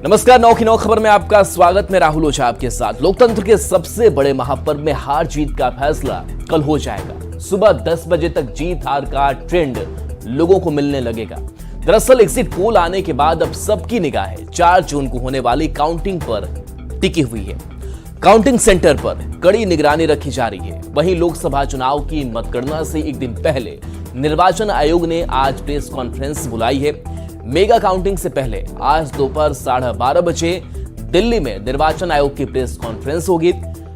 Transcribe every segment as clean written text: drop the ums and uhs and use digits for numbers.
नमस्कार, 9 की 9 खबर में आपका स्वागत। मैं राहुल ओझा आपके साथ। लोकतंत्र के सबसे बड़े महापर्व में हार जीत का फैसला कल हो जाएगा। सुबह 10 बजे तक जीत हार का ट्रेंड लोगों को मिलने लगेगा। दरअसल एग्जिट पोल आने के बाद अब सबकी निगाहें 4 जून को होने वाली काउंटिंग पर टिकी हुई है। काउंटिंग सेंटर पर कड़ी निगरानी रखी जा रही है। वहीं लोकसभा चुनाव की मतगणना से एक दिन पहले निर्वाचन आयोग ने आज प्रेस कॉन्फ्रेंस बुलाई है। मेगा काउंटिंग से पहले आज दोपहर 12:30 बजे दिल्ली में निर्वाचन आयोग की प्रेस कॉन्फ्रेंस होगी।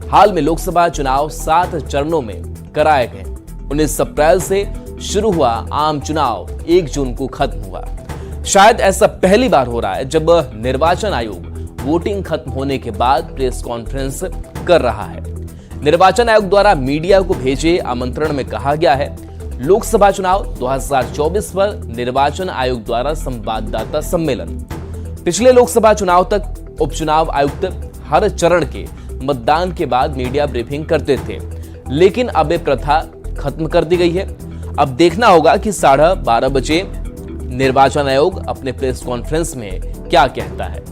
हाल में लोकसभा चुनाव 7 चरणों में कराए गए। 19 अप्रैल से शुरू हुआ आम चुनाव 1 जून को खत्म हुआ। शायद ऐसा पहली बार हो रहा है जब निर्वाचन आयोग वोटिंग खत्म होने के बाद प्रेस कॉन्फ्रेंस कर रहा है। निर्वाचन आयोग द्वारा मीडिया को भेजे आमंत्रण में कहा गया है, लोकसभा चुनाव 2024 पर निर्वाचन आयोग द्वारा संवाददाता सम्मेलन। पिछले लोकसभा चुनाव तक उपचुनाव आयुक्त हर चरण के मतदान के बाद मीडिया ब्रीफिंग करते थे, लेकिन अब ये प्रथा खत्म कर दी गई है। अब देखना होगा कि 12:30 बजे निर्वाचन आयोग अपने प्रेस कॉन्फ्रेंस में क्या कहता है।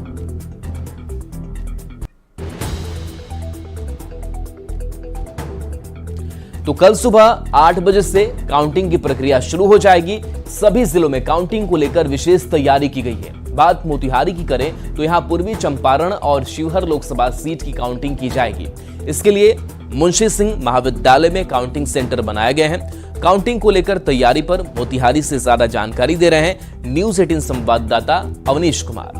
तो कल सुबह 8 बजे से काउंटिंग की प्रक्रिया शुरू हो जाएगी। सभी जिलों में काउंटिंग को लेकर विशेष तैयारी की गई है। बात मोतिहारी की करें तो यहां पूर्वी चंपारण और शिवहर लोकसभा सीट की काउंटिंग की जाएगी। इसके लिए मुंशी सिंह महाविद्यालय में काउंटिंग सेंटर बनाए गए हैं। काउंटिंग को लेकर तैयारी पर मोतिहारी से ज्यादा जानकारी दे रहे हैं न्यूज 18 संवाददाता अवनीश कुमार।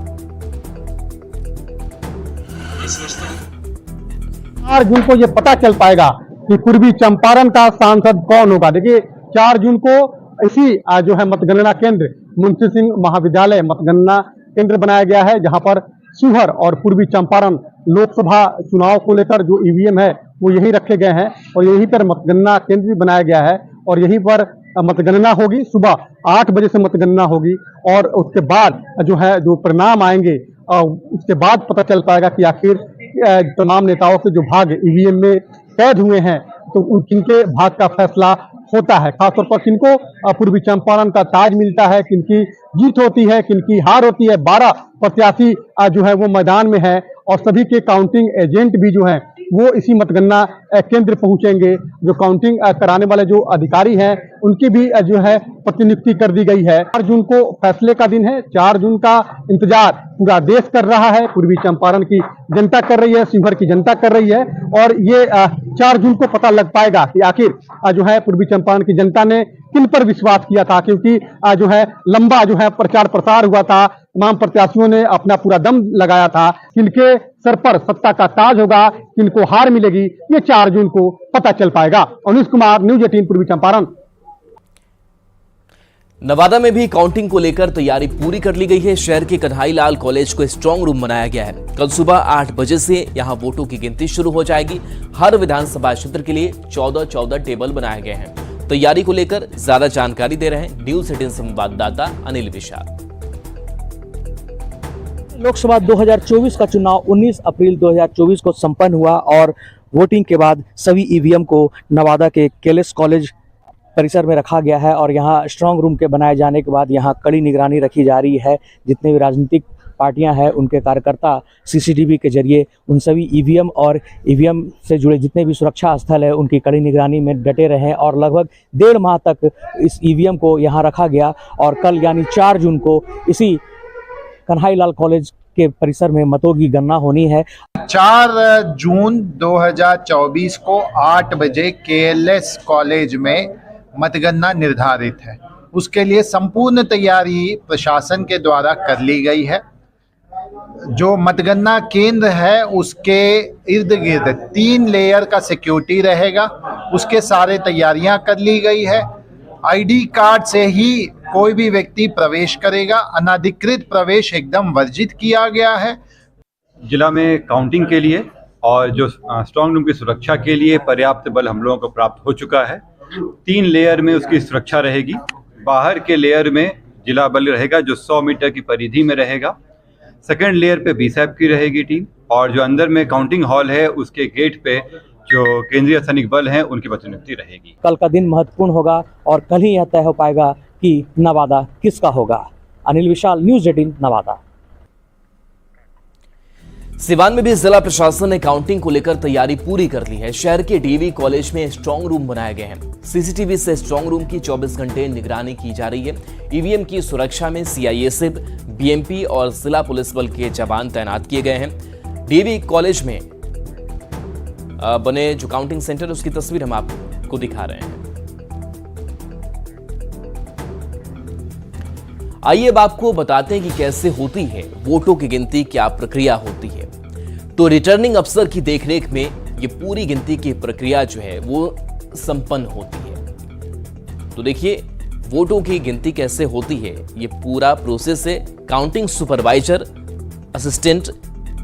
4 जून को यह पता चल पाएगा कि पूर्वी चंपारण का सांसद कौन होगा। देखिए 4 जून को इसी जो है मतगणना केंद्र मुंशी सिंह महाविद्यालय मतगणना केंद्र बनाया गया है, जहां पर शिवहर और पूर्वी चंपारण लोकसभा चुनाव को लेकर जो ईवीएम है वो यहीं रखे गए हैं और यहीं पर मतगणना केंद्र भी बनाया गया है और यहीं पर मतगणना होगी। सुबह 8 बजे से मतगणना होगी और उसके बाद जो है जो परिणाम आएंगे उसके बाद पता चल पाएगा कि आखिर तमाम नेताओं के जो भाग्य ईवीएम में कैद हुए हैं तो किनके भाग का फैसला होता है। खासतौर पर किनको पूर्वी चंपारण का ताज मिलता है, किनकी जीत होती है, किनकी हार होती है। 12 प्रत्याशी जो है वो मैदान में है और सभी के काउंटिंग एजेंट भी जो हैं वो इसी मतगणना केंद्र पहुंचेंगे। जो काउंटिंग कराने वाले जो अधिकारी हैं उनकी भी जो है प्रतिनियुक्ति कर दी गई है। 4 जून को फैसले का दिन है। 4 जून का इंतजार पूरा देश कर रहा है, पूर्वी चंपारण की जनता कर रही है, शिवहर की जनता कर रही है और ये 4 जून को पता लग पाएगा कि आखिर जो है पूर्वी चंपारण की जनता ने किन पर विश्वास किया था, क्योंकि जो है लंबा जो है प्रचार प्रसार हुआ था। तमाम प्रत्याशियों ने अपना पूरा दम लगाया था। किनके सर पर सत्ता का ताज होगा, किनको हार मिलेगी, ये 4 जून को पता चल पाएगा। अवनीश कुमार, न्यूज 18 पूर्वी चंपारण। नवादा में भी काउंटिंग को लेकर तैयारी पूरी कर ली गई है। शहर के कन्हई लाल कॉलेज को स्ट्रांग रूम बनाया गया है। कल सुबह 8 बजे से यहां वोटों की गिनती शुरू हो जाएगी। हर विधानसभा क्षेत्र के लिए 14 टेबल बनाए गए हैं। तैयारी को लेकर ज्यादा जानकारी दे रहे हैं न्यूज 18 संवाददाता अनिल विशाल। लोकसभा 2024 का चुनाव 19 अप्रैल 2024 को संपन्न हुआ और वोटिंग के बाद सभी ईवीएम को नवादा के केलेस कॉलेज परिसर में रखा गया है और यहाँ स्ट्रांग रूम के बनाए जाने के बाद यहाँ कड़ी निगरानी रखी जा रही है। जितने भी राजनीतिक पार्टियां हैं उनके कार्यकर्ता सीसीटीवी के जरिए उन सभी ईवीएम और ईवीएम से जुड़े जितने भी सुरक्षा स्थल है उनकी कड़ी निगरानी में डटे रहे और लगभग 1.5 माह तक इस ईवीएम को यहाँ रखा गया और कल यानी 4 जून को इसी कन्हई लाल कॉलेज के परिसर में मतों की गणना होनी है। 4 जून 2024 को 8 बजे केएलएस कॉलेज में मतगणना निर्धारित है। उसके लिए संपूर्ण तैयारी प्रशासन के द्वारा कर ली गई है। जो मतगणना केंद्र है उसके इर्द गिर्द 3 लेयर का सिक्योरिटी रहेगा। उसके सारे तैयारियां कर ली गई है। आईडी कार्ड से ही कोई भी व्यक्ति प्रवेश करेगा। अनाधिकृत प्रवेश एकदम वर्जित किया गया है। जिला में काउंटिंग के लिए और जो स्ट्रांग रूम की सुरक्षा के लिए पर्याप्त बल हम लोगों को प्राप्त हो चुका है। 3 लेयर में उसकी सुरक्षा रहेगी। बाहर के लेयर में जिला बल रहेगा जो 100 मीटर की परिधि में रहेगा। सेकेंड लेयर पे बीएसएफ की रहेगी टीम और जो अंदर में काउंटिंग हॉल है उसके गेट पे जो केंद्रीय सैनिक बल हैं उनकी प्रतिनियुक्ति रहेगी। कल का दिन महत्वपूर्ण होगा और कल ही यह तय हो पाएगा कि नवादा किसका होगा। अनिल विशाल, न्यूज 18 नवादा। सिवान में भी जिला प्रशासन ने काउंटिंग को लेकर तैयारी पूरी कर ली है। शहर के डीवी कॉलेज में स्ट्रांग रूम बनाए गए हैं। सीसीटीवी से स्ट्रांग रूम की 24 घंटे निगरानी की जा रही है। ईवीएम की सुरक्षा में सीआईएसएफ, बीएमपी और जिला पुलिस बल के जवान तैनात किए गए हैं। डीवी कॉलेज में बने जो काउंटिंग सेंटर उसकी तस्वीर हम आपको दिखा रहे हैं। आइए अब आपको बताते हैं कि कैसे होती है वोटों की गिनती, क्या प्रक्रिया होती है। तो रिटर्निंग अफसर की देखरेख में ये पूरी गिनती की प्रक्रिया जो है वो संपन्न होती है। तो देखिए वोटों की गिनती कैसे होती है, ये पूरा प्रोसेस है। काउंटिंग सुपरवाइजर, असिस्टेंट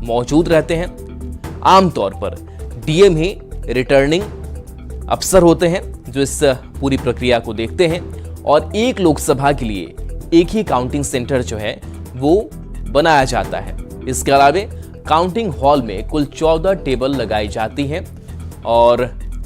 मौजूद रहते हैं। आमतौर पर डीएम ही रिटर्निंग अफसर होते हैं जो इस पूरी प्रक्रिया को देखते हैं। और एक लोकसभा के लिए एक ही काउंटिंग सेंटर जो है वो बनाया जाता है। इसके अलावा काउंटिंग हॉल में कुल 14 टेबल लगाई जाती हैं और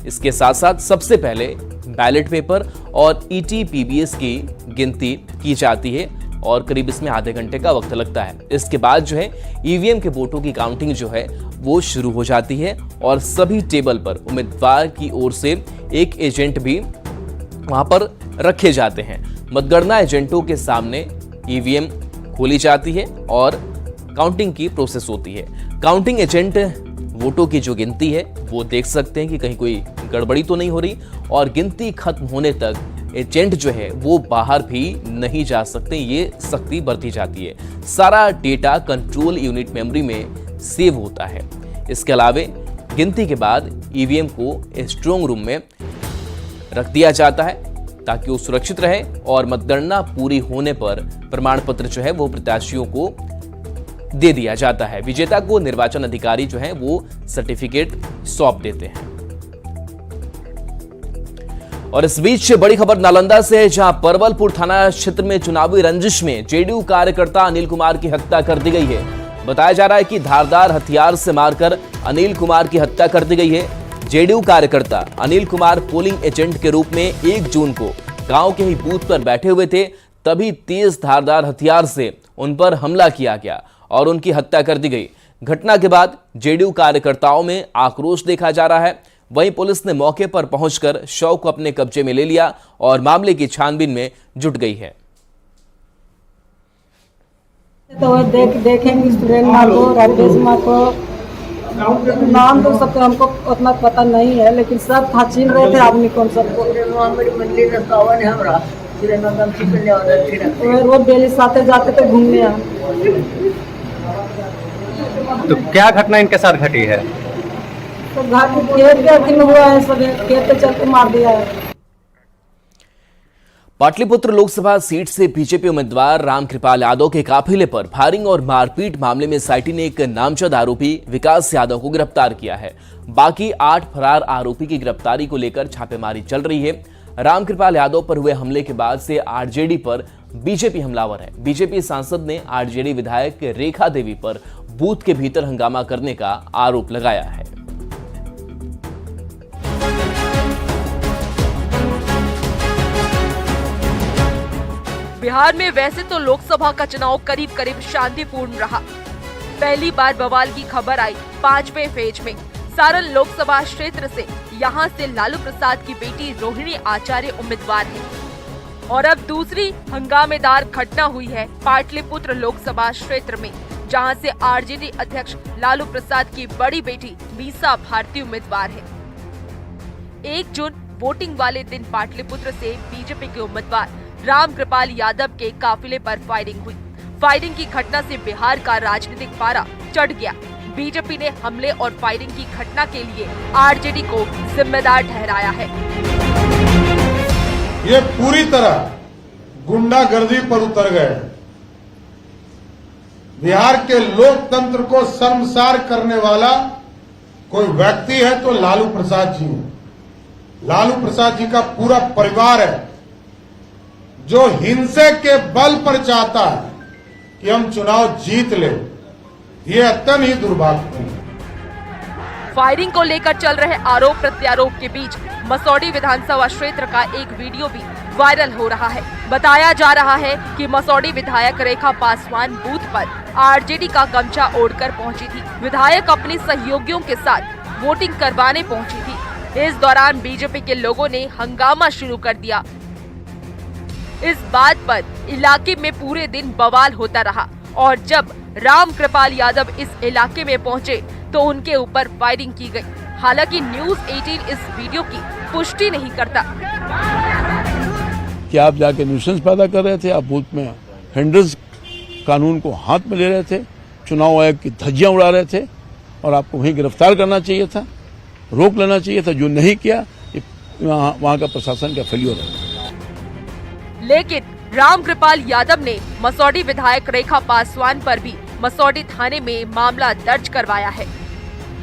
इसके साथ साथ सबसे पहले बैलेट पेपर और ईटीपीबीएस की गिनती की जाती है और करीब इसमें आधे घंटे का वक्त लगता है। इसके बाद जो है ईवीएम के वोटों की काउंटिंग जो है वो शुरू हो जाती है और सभी टेबल पर उम्मीदवार की ओर से एक एजेंट भी वहां पर रखे जाते हैं। मतगणना एजेंटों के सामने ईवीएम खोली जाती है और काउंटिंग की प्रोसेस होती है। काउंटिंग एजेंट वोटों की जो गिनती है वो देख सकते हैं कि कहीं कोई गड़बड़ी तो नहीं हो रही और गिनती खत्म होने तक एजेंट जो है वो बाहर भी नहीं जा सकते, ये सख्ती बरती जाती है। सारा डेटा कंट्रोल यूनिट मेमोरी में सेव होता है। इसके अलावा गिनती के बाद ईवीएम को स्ट्रांग रूम में रख दिया जाता है ताकि वो सुरक्षित रहे और मतगणना पूरी होने पर प्रमाण पत्र जो है वो प्रत्याशियों को दे दिया जाता है। विजेता को निर्वाचन अधिकारी जो है वो सर्टिफिकेट सौंप देते हैं। और इस बीच बड़ी खबर नालंदा से है, जहां परवलपुर थाना क्षेत्र में चुनावी रंजिश में जेडीयू कार्यकर्ता अनिल कुमार की हत्या कर दी गई है। बताया जा रहा है कि धारदार हथियार से मारकर अनिल कुमार की हत्या कर दी गई है। जेडीयू कार्यकर्ता अनिल कुमार पोलिंग एजेंट के रूप में 1 जून को गांव के ही बूथ पर बैठे हुए थे, तभी तेज धारदार हथियार से उन पर हमला किया गया और उनकी हत्या कर दी गई। घटना के बाद जेडीयू कार्यकर्ताओं में आक्रोश देखा जा रहा है। वहीं पुलिस ने मौके पर पहुंचकर शव को अपने कब्जे में ले लिया और मामले की छानबीन में जुट गई है। तो देखेंगे स्टूडेंट को, राकेश माँ को, नाम तो सबको हमको उतना पता नहीं है, लेकिन सब था छीन रहे थे आदमी कौन सबको। रोज डेली साथे जाते थे घूमने। तो क्या घटना इनके साथ घटी है? तो खेत में हुआ है, सब खेत पे चल के मार दिया है। पाटलिपुत्र लोकसभा सीट से बीजेपी उम्मीदवार रामकृपाल यादव के काफिले पर फायरिंग और मारपीट मामले में साइटी ने एक नामजद आरोपी विकास यादव को गिरफ्तार किया है। बाकी 8 फरार आरोपी की गिरफ्तारी को लेकर छापेमारी चल रही है। रामकृपाल यादव पर हुए हमले के बाद से आरजेडी पर बीजेपी हमलावर है। बीजेपी सांसद ने आरजेडी विधायक रेखा देवी पर बूथ के भीतर हंगामा करने का आरोप लगाया है। बिहार में वैसे तो लोकसभा का चुनाव करीब करीब शांतिपूर्ण रहा। पहली बार बवाल की खबर आई 5वें फेज में। सारण लोकसभा क्षेत्र से यहां से लालू प्रसाद की बेटी रोहिणी आचार्य उम्मीदवार है। और अब दूसरी हंगामेदार घटना हुई है पाटलिपुत्र लोकसभा क्षेत्र में, जहां से आरजेडी अध्यक्ष लालू प्रसाद की बड़ी बेटी मीसा भारती उम्मीदवार है। 1 जून वोटिंग वाले दिन पाटलिपुत्र से बीजेपी के उम्मीदवार रामकृपाल यादव के काफिले पर फायरिंग हुई। फायरिंग की घटना से बिहार का राजनीतिक पारा चढ़ गया। बीजेपी ने हमले और फायरिंग की घटना के लिए आरजेडी को जिम्मेदार ठहराया है। ये पूरी तरह गुंडागर्दी पर उतर गए। बिहार के लोकतंत्र को शर्मसार करने वाला कोई व्यक्ति है तो लालू प्रसाद जी है। लालू प्रसाद जी का पूरा परिवार है जो हिंसा के बल पर चाहता है कि हम चुनाव जीत ले। ये अत्यंत ही दुर्भाग्यपूर्ण है। फायरिंग को लेकर चल रहे आरोप प्रत्यारोप के बीच मसौडी विधानसभा क्षेत्र का एक वीडियो भी वायरल हो रहा है। बताया जा रहा है कि मसौढ़ी विधायक रेखा पासवान बूथ पर आरजेडी का गमछा ओढ़कर पहुंची थी। विधायक अपने सहयोगियों के साथ वोटिंग करवाने पहुंची थी। इस दौरान बीजेपी के लोगों ने हंगामा शुरू कर दिया। इस बात पर इलाके में पूरे दिन बवाल होता रहा और जब रामकृपाल यादव इस इलाके में पहुंचे तो उनके ऊपर फायरिंग की गई। हालांकि न्यूज़ 18 इस वीडियो की पुष्टि नहीं करता। कि आप जाके न्यूसेंस पैदा कर रहे थे, आप बूथ में हेंडर्स कानून को हाथ में ले रहे थे, चुनाव आयोग की धज्जियां उड़ा रहे थे और आपको वहीं गिरफ्तार करना चाहिए था, रोक लेना चाहिए था। जो नहीं किया, वहां का प्रशासन का फेल्योर है। लेकिन रामकृपाल यादव ने मसौढ़ी विधायक रेखा पासवान पर भी मसौढ़ी थाने में मामला दर्ज करवाया है।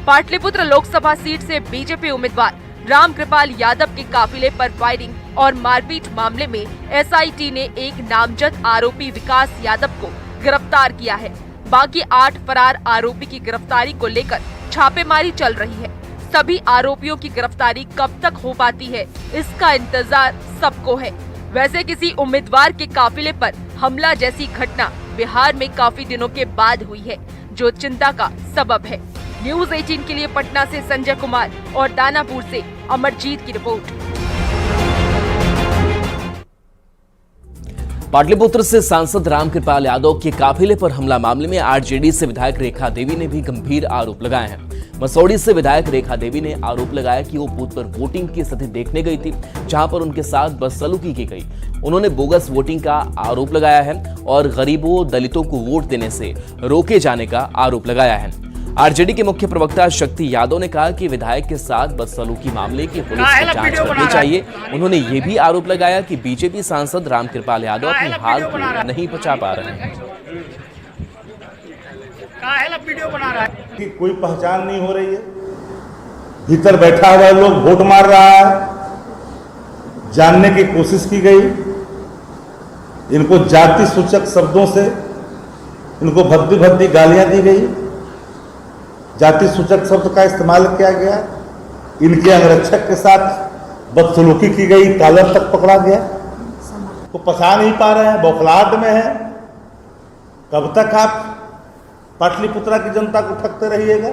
पाटलिपुत्र लोकसभा सीट से बीजेपी उम्मीदवार रामकृपाल यादव के काफिले पर फायरिंग और मारपीट मामले में एसआईटी ने एक नामजद आरोपी विकास यादव को गिरफ्तार किया है। बाकी 8 फरार आरोपी की गिरफ्तारी को लेकर छापेमारी चल रही है। सभी आरोपियों की गिरफ्तारी कब तक हो पाती है, इसका इंतजार सबको है। वैसे किसी उम्मीदवार के काफिले पर हमला जैसी घटना बिहार में काफी दिनों के बाद हुई है, जो चिंता का सबब है। न्यूज़ 18 के लिए पटना से संजय कुमार और दानापुर से अमरजीत की रिपोर्ट। पाटलिपुत्र से सांसद रामकृपाल यादव के काफिले पर हमला मामले में आरजेडी से विधायक रेखा देवी ने भी गंभीर आरोप लगाए हैं। मसौढ़ी से विधायक रेखा देवी ने आरोप लगाया कि वो बूथ पर वोटिंग की स्थिति देखने गई थी, जहां पर उनके साथ बदसलूकी की गई। उन्होंने बोगस वोटिंग का आरोप लगाया है और गरीबों दलितों को वोट देने से रोके जाने का आरोप लगाया है। आरजेडी के मुख्य प्रवक्ता शक्ति यादव ने कहा कि विधायक के साथ बदसलूकी मामले की पुलिस को जांच करनी चाहिए। उन्होंने ये भी आरोप लगाया कि बीजेपी सांसद रामकृपाल यादव अपनी हार को नहीं बचा पा रहे हैं। कि कोई पहचान नहीं हो रही है, भीतर बैठा हुआ लोग वोट मार रहा है, जानने की कोशिश की गई। इनको जाति सूचक शब्दों से इनको भद्दी भद्दी गालियां दी गई, जाति सूचक शब्द का इस्तेमाल किया गया, इनके अंगरक्षक के साथ बदसलूकी की गई, कॉलर तक पकड़ा गया। तो पछा नहीं पा रहे हैं, बौखलाहट में है। कब तक आप पाटलिपुत्रा की जनता को ठगते रहिएगा?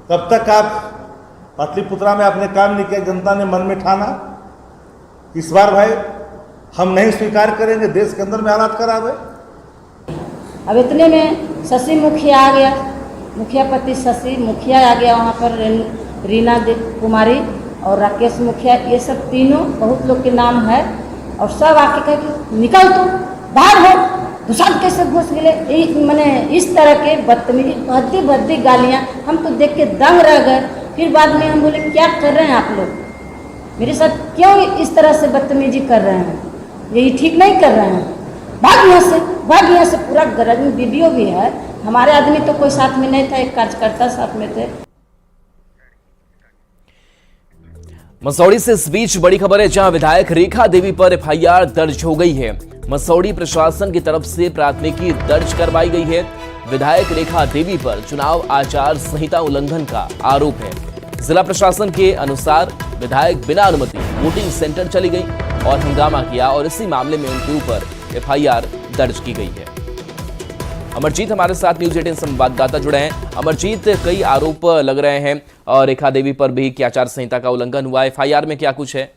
कब तक आप पाटलिपुत्रा में आपने काम नहीं किया, जनता ने मन में ठाना? इस बार भाई हम नहीं स्वीकार करेंगे, देश के अंदर में हालात खराब है। अब इतने में शशि मुखिया आ गया, मुखिया पति शशि मुखिया आ गया, वहाँ पर रीना कुमारी और राकेश मुखिया, ये सब तीनों बहुत लोग के नाम है। और सब आके कहे कि निकल तुम बाहर हो, दुष्यंत कैसे घुस गए। मैंने इस तरह के बदतमीजी भद्दी भद्दी गालियाँ हम तो देख के दंग रह गए। फिर बाद में हम बोले क्या कर रहे हैं आप लोग, मेरे साथ क्यों इस तरह से बदतमीजी कर रहे हैं, यही ठीक नहीं कर रहे हैं, भाग यहाँ से। पूरा गरज में वीडियो भी है। हमारे आदमी तो कोई साथ में नहीं था, एक कार्यकर्ता साथ में थे। मसौढ़ी से इस बीच बड़ी खबर है, जहां विधायक रेखा देवी पर एफआईआर दर्ज हो गई है। मसौढ़ी प्रशासन की तरफ से प्राथमिकी दर्ज करवाई गई है। विधायक रेखा देवी पर चुनाव आचार संहिता उल्लंघन का आरोप है। जिला प्रशासन के अनुसार विधायक बिना अनुमति वोटिंग सेंटर चली गई और हंगामा किया और इसी मामले में उनके ऊपर एफआईआर दर्ज की गई है। अमरजीत हमारे साथ न्यूज़ 18 संवाददाता जुड़े हैं। अमरजीत, कई आरोप लग रहे हैं और रेखा देवी पर भी कि आचार संहिता का उल्लंघन हुआ। एफआईआर में क्या कुछ है?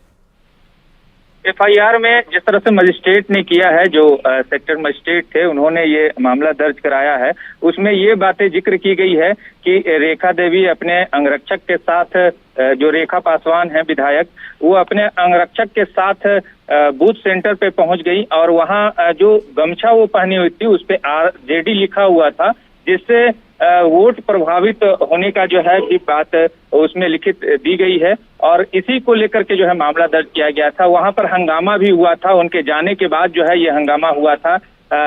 एफआईआर में जिस तरह से मजिस्ट्रेट ने किया है, जो सेक्टर मजिस्ट्रेट थे उन्होंने ये मामला दर्ज कराया है, उसमें ये बातें जिक्र की गई है कि रेखा देवी अपने अंगरक्षक के साथ, जो रेखा पासवान है विधायक, वो अपने अंगरक्षक के साथ बूथ सेंटर पे पहुंच गई और वहां जो गमछा वो पहनी हुई थी उस पे आरजेडी लिखा हुआ था, जिससे वोट प्रभावित होने का जो है भी बात उसमें लिखित दी गई है और इसी को लेकर के जो है मामला दर्ज किया गया था। वहां पर हंगामा भी हुआ था, उनके जाने के बाद जो है ये हंगामा हुआ था।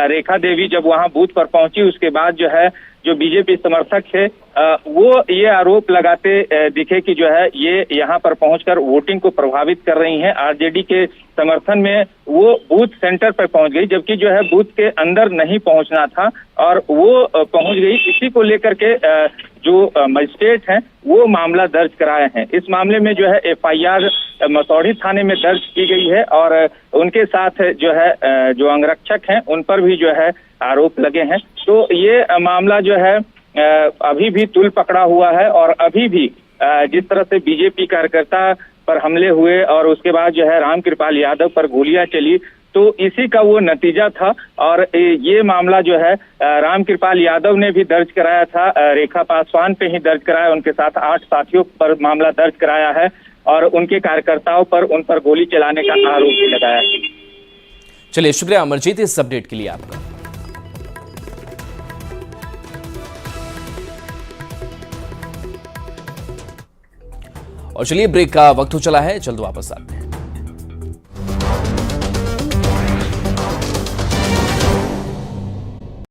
रेखा देवी जब वहां बूथ पर पहुंची उसके बाद जो है जो बीजेपी समर्थक थे वो ये आरोप लगाते दिखे कि जो है ये यहाँ पर पहुंचकर वोटिंग को प्रभावित कर रही हैं। आरजेडी के समर्थन में वो बूथ सेंटर पर पहुंच गई, जबकि जो है बूथ के अंदर नहीं पहुंचना था और वो पहुंच गई। इसी को लेकर के जो मजिस्ट्रेट हैं वो मामला दर्ज कराए हैं। इस मामले में जो है एफआईआर मसौढ़ी थाने में दर्ज की गई है और उनके साथ जो है जो अंगरक्षक हैं उन पर भी जो है आरोप लगे हैं। तो ये मामला जो है अभी भी तुल पकड़ा हुआ है और अभी भी जिस तरह से बीजेपी कार्यकर्ता पर हमले हुए और उसके बाद जो है रामकृपाल यादव पर गोलियां चली, तो इसी का वो नतीजा था। और ये मामला जो है रामकृपाल यादव ने भी दर्ज कराया था, रेखा पासवान पे ही दर्ज कराया, उनके साथ 8 साथियों पर मामला दर्ज कराया है और उनके कार्यकर्ताओं पर उन पर गोली चलाने का आरोप भी लगाया है। चलिए, शुक्रिया अमरजीत इस अपडेट के लिए आपका। और चलिए, ब्रेक का वक्त हो चला है, जल्द वापस आते हैं।